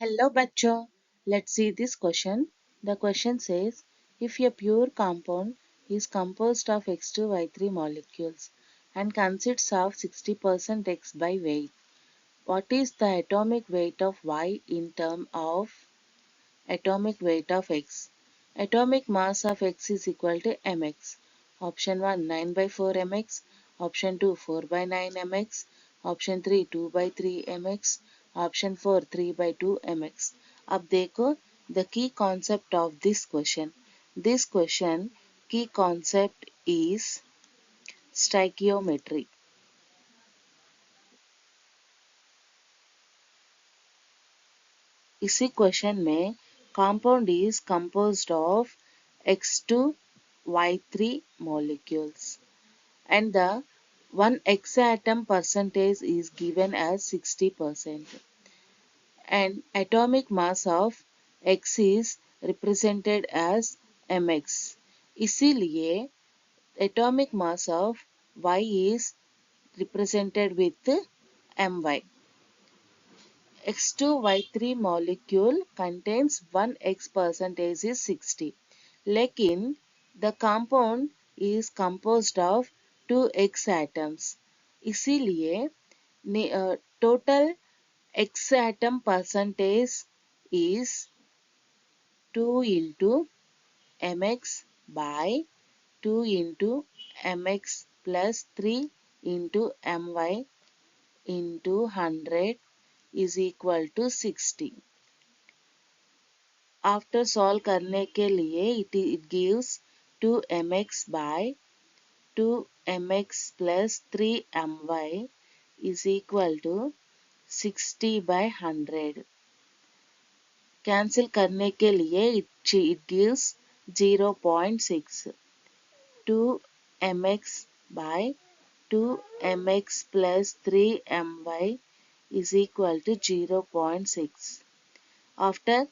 Hello, bachcho. Let's see this question. The question says, if a pure compound is composed of X2Y3 molecules and consists of 60% X by weight, what is the atomic weight of Y in terms of atomic weight of X? Atomic mass of X is equal to mx. Option 1 9 by 4 mx. Option 2 4 by 9 mx. Option 3 2 by 3 mx. Option 4 3 by 2 mx. अब देखो the key concept of this question. This question key concept is stoichiometry. इसी question में compound is composed of X2 Y3 molecules and the one X atom percentage is given as 60% and atomic mass of X is represented as mx. इसीलिए atomic mass of Y is represented with my. X2Y3 molecule contains 1X percentage is 60. लेकिन the compound is composed of 2X atoms. इसीलिए total X atom percentage is 2 into mx by 2 into mx plus 3 into my into 100 is equal to 60. After solve करने के लिए it gives 2mx by 2mx plus 3my is equal to 60 by 100. Cancel करने के लिए it gives 0.6. 2mx by 2mx plus 3my is equal to 0.6. After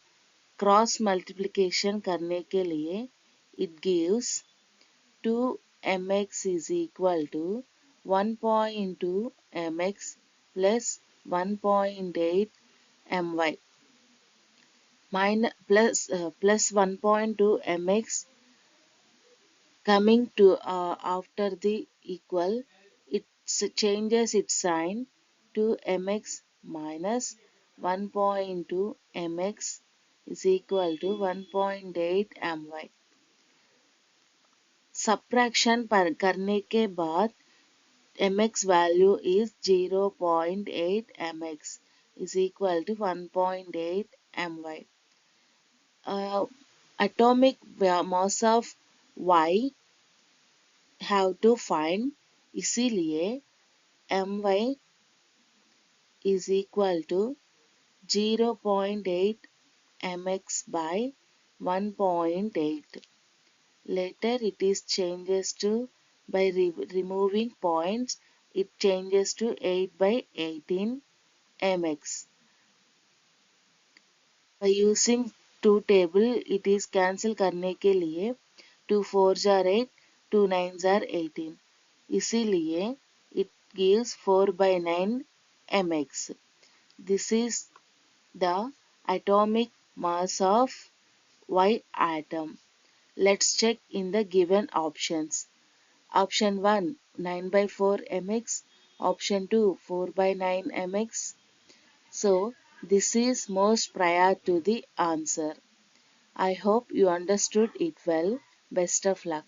cross multiplication करने के लिए it gives 2mx is equal to 1.2 mx plus 1.8 my plus 1.2 mx coming to after the equal it changes its sign to mx minus 1.2 mx is equal to 1.8 my. Subtraction करने के बाद mx value is 0.8 mx is equal to 1.8 my. Atomic mass of y have to find, इसीलिए my is equal to 0.8 mx by 1.8. Later it is changes to by removing points it changes to 8 by 18 mx. By using 2 table it is cancel करने के लिए 2 4s are 8 2 9s are 18. इसीलिए it gives 4 by 9 mx. This is the atomic mass of Y atom. Let's check in the given options. Option 1 9 by 4 mx. Option 2 4 by 9 mx. So this is most prior to the answer. I hope you understood it well. Best of luck.